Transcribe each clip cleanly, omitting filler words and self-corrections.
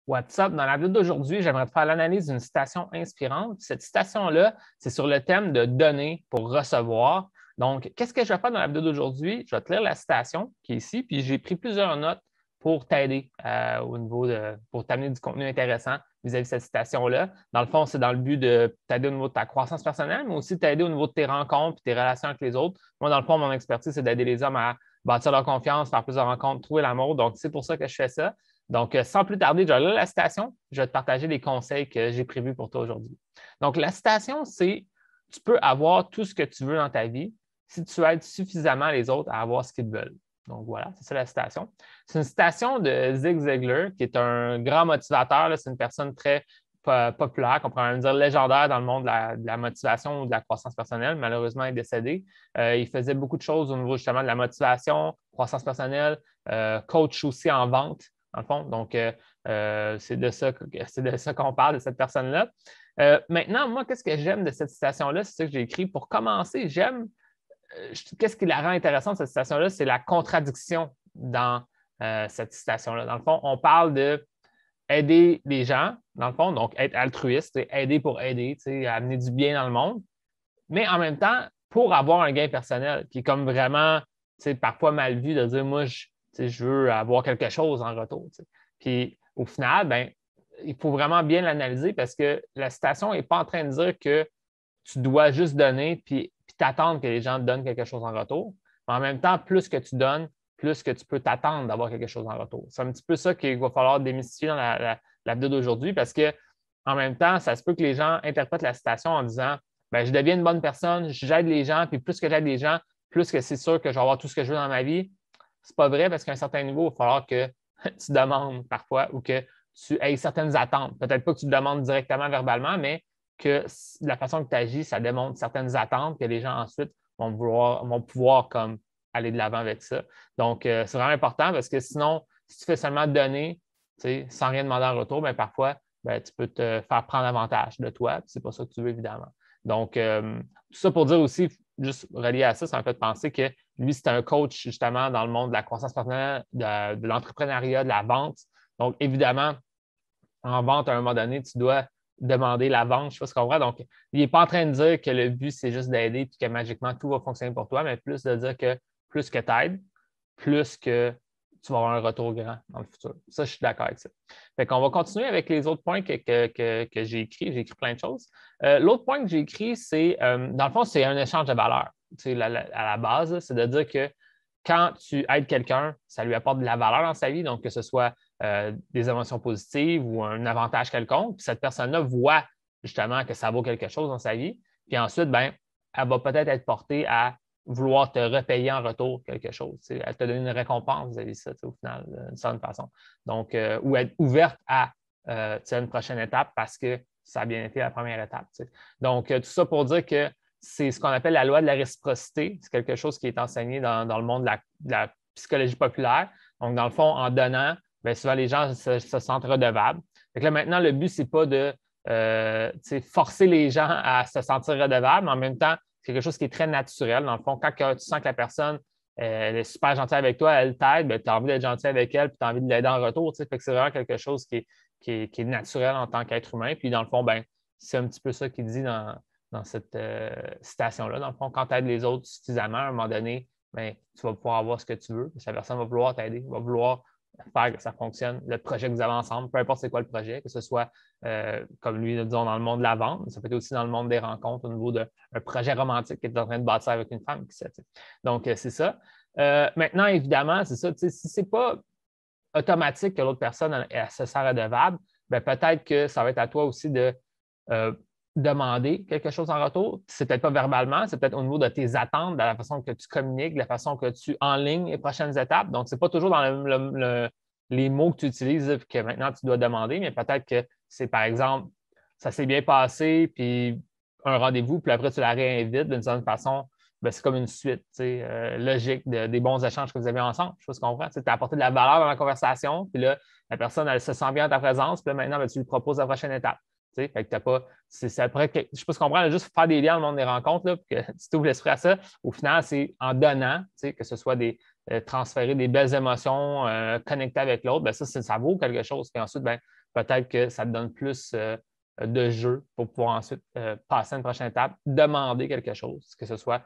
What's up? Dans la vidéo d'aujourd'hui, j'aimerais te faire l'analyse d'une citation inspirante. Cette citation-là, c'est sur le thème de donner pour recevoir. Donc, qu'est-ce que je vais faire dans la vidéo d'aujourd'hui? Je vais te lire la citation qui est ici, puis j'ai pris plusieurs notes pour t'aider pour t'amener du contenu intéressant vis-à-vis de cette citation-là. Dans le fond, c'est dans le but de t'aider au niveau de ta croissance personnelle, mais aussi t'aider au niveau de tes rencontres et tes relations avec les autres. Moi, dans le fond, mon expertise, c'est d'aider les hommes à bâtir leur confiance, faire plusieurs rencontres, trouver l'amour. Donc, c'est pour ça que je fais ça. Donc, sans plus tarder, je vais lire la citation. Je vais te partager les conseils que j'ai prévus pour toi aujourd'hui. Donc, la citation, c'est tu peux avoir tout ce que tu veux dans ta vie si tu aides suffisamment les autres à avoir ce qu'ils veulent. Donc, voilà, c'est ça la citation. C'est une citation de Zig Ziglar, qui est un grand motivateur. C'est une personne très populaire, qu'on pourrait même dire légendaire dans le monde de la motivation ou de la croissance personnelle. Malheureusement, il est décédé. Il faisait beaucoup de choses au niveau justement de la motivation, croissance personnelle, coach aussi en vente, dans le fond. Donc, c'est de ça qu'on parle, de cette personne-là. Maintenant, moi, qu'est-ce que j'aime de cette citation-là? C'est ça que j'ai écrit. Pour commencer, qu'est-ce qui la rend intéressante, cette citation-là? C'est la contradiction dans cette citation-là. Dans le fond, on parle d'aider les gens, dans le fond, donc être altruiste, aider pour aider, amener du bien dans le monde, mais en même temps, pour avoir un gain personnel, qui est comme vraiment parfois mal vu de dire moi, je veux avoir quelque chose en retour. Puis au final, ben, il faut vraiment bien l'analyser parce que la citation n'est pas en train de dire que tu dois juste donner puis t'attendre que les gens te donnent quelque chose en retour. Mais en même temps, plus que tu donnes, plus que tu peux t'attendre d'avoir quelque chose en retour. C'est un petit peu ça qu'il va falloir démystifier dans la vidéo d'aujourd'hui parce qu'en même temps, ça se peut que les gens interprètent la citation en disant ben, je deviens une bonne personne, j'aide les gens, puis plus que j'aide les gens, plus que c'est sûr que je vais avoir tout ce que je veux dans ma vie. C'est pas vrai parce qu'à un certain niveau, il va falloir que tu demandes parfois ou que tu aies certaines attentes. Peut-être pas que tu le demandes directement verbalement, mais que la façon que tu agis, ça démontre certaines attentes que les gens ensuite vont pouvoir comme aller de l'avant avec ça. Donc, c'est vraiment important parce que sinon, si tu fais seulement donner sans rien demander en retour, bien, parfois, bien, tu peux te faire prendre avantage de toi. C'est pas ça que tu veux, évidemment. Donc, tout ça pour dire aussi, juste relié à ça, ça m'a fait penser que lui, c'était un coach justement dans le monde de la croissance personnelle, de l'entrepreneuriat, de la vente. Donc, évidemment, en vente, à un moment donné, tu dois demander la vente, je ne sais pas ce qu'on voit. Donc, il n'est pas en train de dire que le but, c'est juste d'aider et que magiquement, tout va fonctionner pour toi, mais plus de dire que plus que tu aides, plus que tu vas avoir un retour grand dans le futur. Ça, je suis d'accord avec ça. Fait qu'on va continuer avec les autres points que j'ai écrits. J'ai écrit plein de choses. L'autre point que j'ai écrit, c'est, dans le fond, c'est un échange de valeur. À la base, c'est de dire que quand tu aides quelqu'un, ça lui apporte de la valeur dans sa vie, donc que ce soit des émotions positives ou un avantage quelconque. Puis cette personne-là voit justement que ça vaut quelque chose dans sa vie. Puis ensuite, ben, elle va peut-être être portée à vouloir te repayer en retour quelque chose. Elle te donne une récompense vis-à-vis de ça, au final, d'une certaine façon. Donc, ou être ouverte à une prochaine étape parce que ça a bien été la première étape. Donc, tout ça pour dire que c'est ce qu'on appelle la loi de la réciprocité. C'est quelque chose qui est enseigné dans le monde de la psychologie populaire. Donc, dans le fond, en donnant, bien, souvent les gens se sentent redevables. Donc là, maintenant, le but, ce n'est pas de forcer les gens à se sentir redevables, mais en même temps, c'est quelque chose qui est très naturel. Dans le fond, quand tu sens que la personne elle est super gentille avec toi, elle t'aide, ben, tu as envie d'être gentil avec elle, puis tu as envie de l'aider en retour. Fait que c'est vraiment quelque chose qui est naturel en tant qu'être humain. Puis dans le fond, ben, c'est un petit peu ça qu'il dit dans cette citation-là. Dans le fond, quand tu aides les autres suffisamment, à un moment donné, ben, tu vas pouvoir avoir ce que tu veux. La personne va vouloir t'aider, va vouloir faire que ça fonctionne, le projet que vous avez ensemble, peu importe c'est quoi le projet, que ce soit comme lui, disons, dans le monde de la vente, mais ça peut être aussi dans le monde des rencontres au niveau d'un projet romantique que tu es en train de bâtir avec une femme. Donc, c'est ça. Maintenant, évidemment, c'est ça. Si ce n'est pas automatique que l'autre personne elle se sent redevable, bien, peut-être que ça va être à toi aussi de demander quelque chose en retour. C'est peut-être pas verbalement, c'est peut-être au niveau de tes attentes, de la façon que tu communiques, de la façon que tu enlignes les prochaines étapes. Donc, ce n'est pas toujours dans les mots que tu utilises que maintenant tu dois demander, mais peut-être que c'est, par exemple, ça s'est bien passé, puis un rendez-vous, puis après tu la réinvites d'une certaine façon. Ben, c'est comme une suite logique des bons échanges que vous avez ensemble. Je ne sais pas si tu comprends. Tu as apporté de la valeur dans la conversation, puis là, la personne, elle se sent bien en ta présence, puis là, maintenant, ben, tu lui proposes la prochaine étape. Fait que t'as pas. Après, je ne sais pas si tu comprends, juste faire des liens dans le monde des rencontres, là, que tu t'ouvres l'esprit à ça. Au final, c'est en donnant, que ce soit transférer des belles émotions, connecter avec l'autre, ben ça vaut quelque chose. Puis ensuite, ben, peut-être que ça te donne plus de jeu pour pouvoir ensuite passer à une prochaine étape, demander quelque chose, que ce soit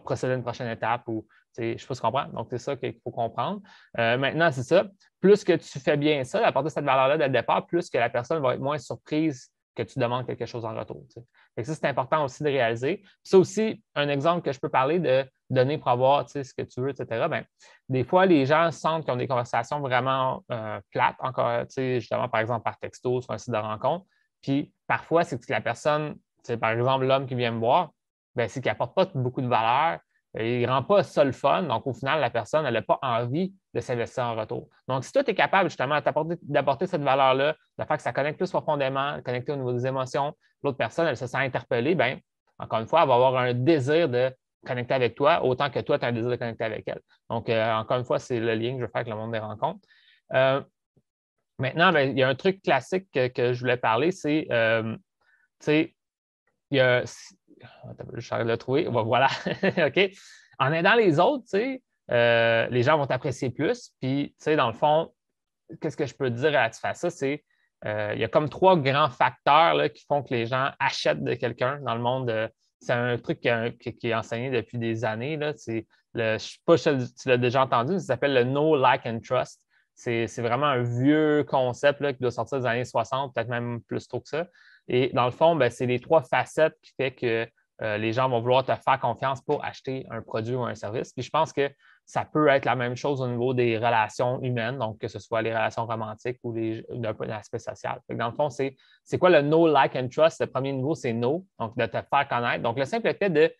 procéder à une prochaine étape ou je ne sais pas si tu comprends. Donc, c'est ça qu'il faut comprendre. Maintenant, c'est ça. Plus que tu fais bien ça, apporter cette valeur-là dès le départ, plus que la personne va être moins surprise que tu demandes quelque chose en retour. Ça, c'est important aussi de réaliser. Puis ça aussi, un exemple que je peux parler de donner pour avoir ce que tu veux, etc. Bien, des fois, les gens sentent qu'ils ont des conversations vraiment plates, encore, justement, par exemple, par texto, sur un site de rencontre. Puis parfois, c'est que la personne, par exemple, l'homme qui vient me voir, bien, c'est qu'il n'apporte pas beaucoup de valeur, il ne rend pas ça le fun. Donc, au final, la personne, elle n'a pas envie de s'investir en retour. Donc, si toi, tu es capable justement d'apporter cette valeur-là, de faire que ça connecte plus profondément, connecter au niveau des émotions, l'autre personne, elle se sent interpellée, bien, encore une fois, elle va avoir un désir de connecter avec toi, autant que toi, tu as un désir de connecter avec elle. Donc, encore une fois, c'est le lien que je veux faire avec le monde des rencontres. Maintenant, bien, il y a un truc classique que je voulais parler, c'est, tu sais, il y a. Je vais le trouver. Voilà. OK. En aidant les autres, les gens vont t'apprécier plus. Puis, dans le fond, qu'est-ce que je peux te dire à tu faire ça? C'est il y a comme 3 grands facteurs là, qui font que les gens achètent de quelqu'un dans le monde. C'est un truc qui est enseigné depuis des années. Là. Je ne sais pas si tu l'as déjà entendu, ça s'appelle le Know, Like and Trust. C'est vraiment un vieux concept là, qui doit sortir des années 60, peut-être même plus tôt que ça. Et dans le fond, ben, c'est les 3 facettes qui font que les gens vont vouloir te faire confiance pour acheter un produit ou un service. Puis je pense que ça peut être la même chose au niveau des relations humaines, donc que ce soit les relations romantiques ou d'un point d'aspect social. Dans le fond, c'est quoi le know, like and trust? Le premier niveau, c'est know, donc de te faire connaître. Donc, le simple fait de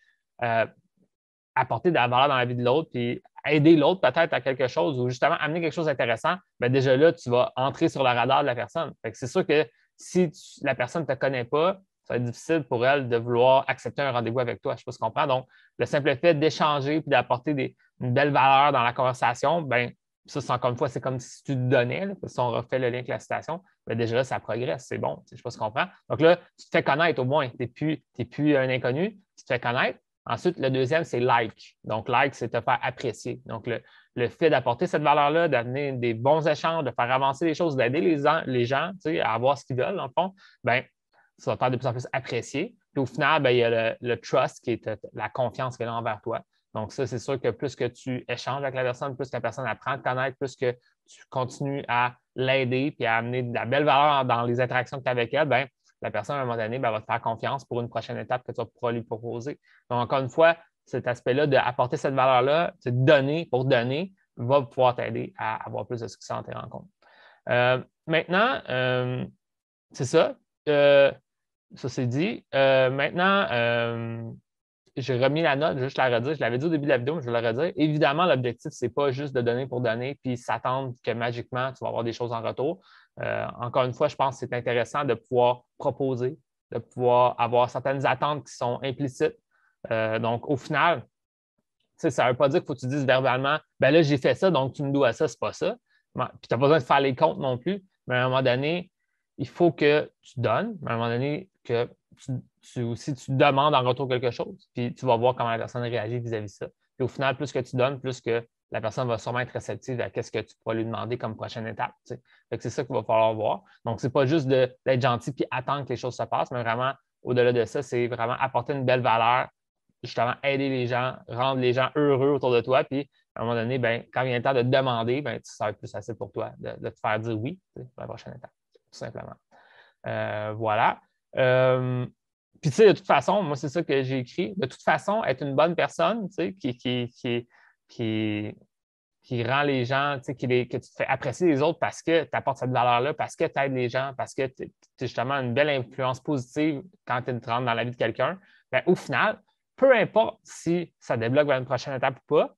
apporter de la valeur dans la vie de l'autre, puis aider l'autre peut-être à quelque chose ou justement amener quelque chose d'intéressant, bien déjà là, tu vas entrer sur le radar de la personne. C'est sûr que si la personne ne te connaît pas, ça va être difficile pour elle de vouloir accepter un rendez-vous avec toi. Je ne sais pas si tu comprends. Donc, le simple fait d'échanger et d'apporter une belle valeur dans la conversation, bien, ça, encore une fois, c'est comme si tu te donnais. Là, si on refait le lien avec la citation, bien, déjà là, ça progresse. C'est bon. Je ne sais pas si tu comprends. Donc là, tu te fais connaître au moins. Tu n'es plus un inconnu. Tu te fais connaître. Ensuite, le deuxième, c'est like. Donc, like, c'est te faire apprécier. Donc, le fait d'apporter cette valeur-là, d'amener des bons échanges, de faire avancer les choses, d'aider les gens à avoir ce qu'ils veulent, dans le fond, bien, ça va te faire de plus en plus apprécier. Puis au final, bien, il y a le trust qui est la confiance qu'elle a envers toi. Donc, ça, c'est sûr que plus que tu échanges avec la personne, plus que la personne apprend à te connaître, plus que tu continues à l'aider et à amener de la belle valeur dans les interactions que tu as avec elle, bien, la personne, à un moment donné, bien, va te faire confiance pour une prochaine étape que tu vas pouvoir lui proposer. Donc, encore une fois, cet aspect-là d'apporter cette valeur-là, c'est donner pour donner, va pouvoir t'aider à avoir plus de succès dans tes rencontres. Maintenant, c'est ça. Ça, c'est dit. Maintenant, j'ai remis la note, juste la redire. Je l'avais dit au début de la vidéo, mais je vais la redire. Évidemment, l'objectif, ce n'est pas juste de donner pour donner puis s'attendre que magiquement, tu vas avoir des choses en retour. Encore une fois, je pense que c'est intéressant de pouvoir proposer, de pouvoir avoir certaines attentes qui sont implicites. Donc, au final, ça ne veut pas dire qu'il faut que tu dises verbalement, ben là, j'ai fait ça, donc tu me dois ça, c'est pas ça. Puis tu n'as pas besoin de faire les comptes non plus, mais à un moment donné, il faut que tu donnes, mais à un moment donné, que tu demandes en retour quelque chose, puis tu vas voir comment la personne réagit vis-à-vis de ça. Puis au final, plus que tu donnes, plus que la personne va sûrement être réceptive à ce que tu pourras lui demander comme prochaine étape. C'est ça qu'il va falloir voir. Donc, ce n'est pas juste d'être gentil puis attendre que les choses se passent, mais vraiment, au-delà de ça, c'est vraiment apporter une belle valeur, justement aider les gens, rendre les gens heureux autour de toi. Puis, à un moment donné, ben, quand vient le temps de te demander, ben, ça va être plus facile pour toi de te faire dire oui pour la prochaine étape, tout simplement. Voilà. Puis, tu sais, de toute façon, moi, c'est ça que j'ai écrit. De toute façon, être une bonne personne, tu sais, qui rend les gens, tu sais, que tu te fais apprécier les autres parce que tu apportes cette valeur-là, parce que tu aides les gens, parce que tu es justement une belle influence positive quand tu rentres dans la vie de quelqu'un, bien, au final, peu importe si ça débloque vers une prochaine étape ou pas,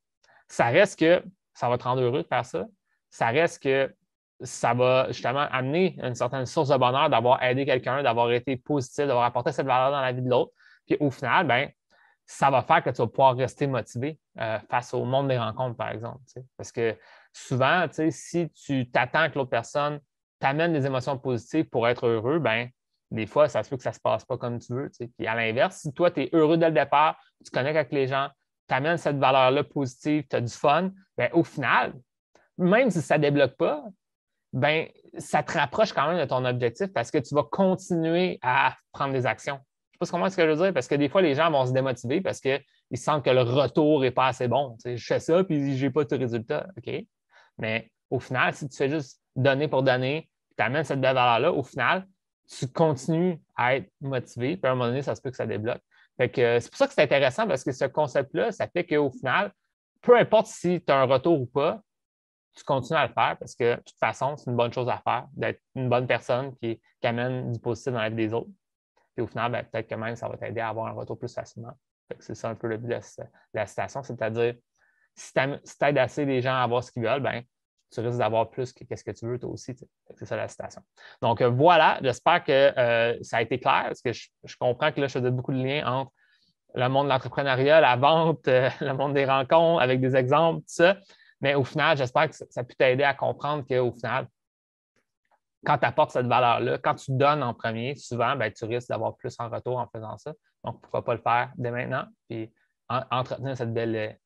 ça reste que ça va te rendre heureux de faire ça. Ça reste que ça va justement amener une certaine source de bonheur d'avoir aidé quelqu'un, d'avoir été positif, d'avoir apporté cette valeur dans la vie de l'autre. Puis au final, bien, ça va faire que tu vas pouvoir rester motivé face au monde des rencontres, par exemple. Parce que souvent, si tu t'attends que l'autre personne t'amène des émotions positives pour être heureux, bien, des fois, ça se peut que ça ne se passe pas comme tu veux. Puis à l'inverse, si toi, tu es heureux dès le départ, tu connectes avec les gens, tu amènes cette valeur-là positive, tu as du fun, bien, au final, même si ça ne débloque pas, ben, ça te rapproche quand même de ton objectif parce que tu vas continuer à prendre des actions. Je ne sais pas comment est-ce que je veux dire, parce que des fois, les gens vont se démotiver parce qu'ils sentent que le retour n'est pas assez bon. Tu sais, je fais ça, puis je n'ai pas de résultat. OK? Mais au final, si tu fais juste donner pour donner, tu amènes cette belle valeur-là, au final, tu continues à être motivé, puis à un moment donné, ça se peut que ça débloque. Fait que c'est pour ça que c'est intéressant parce que ce concept-là, ça fait qu'au final, peu importe si tu as un retour ou pas, tu continues à le faire parce que de toute façon, c'est une bonne chose à faire, d'être une bonne personne qui amène du positif dans la vie des autres. Puis au final, ben, peut-être que même ça va t'aider à avoir un retour plus facilement. C'est ça un peu le but de la citation, c'est-à-dire si tu aides assez les gens à avoir ce qu'ils veulent, ben, tu risques d'avoir plus que ce que tu veux toi aussi. C'est ça la citation. Donc voilà, j'espère que ça a été clair parce que je comprends que là, je faisais beaucoup de liens entre le monde de l'entrepreneuriat, la vente, le monde des rencontres avec des exemples, tout ça. Mais au final, j'espère que ça peut t'aider à comprendre qu'au final, quand tu apportes cette valeur-là, quand tu donnes en premier, souvent, ben, tu risques d'avoir plus en retour en faisant ça. Donc, pourquoi pas le faire dès maintenant et entretenir cette belle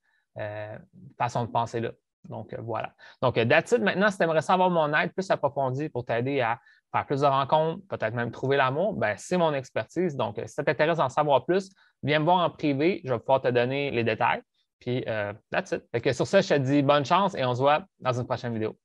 façon de penser-là. Donc, voilà. Donc, that's it. Maintenant, si tu aimerais savoir mon aide plus approfondie pour t'aider à faire plus de rencontres, peut-être même trouver l'amour, ben, c'est mon expertise. Donc, si ça t'intéresse d'en savoir plus, viens me voir en privé. Je vais pouvoir te donner les détails. Puis, that's it. Fait que sur ça, je te dis bonne chance et on se voit dans une prochaine vidéo.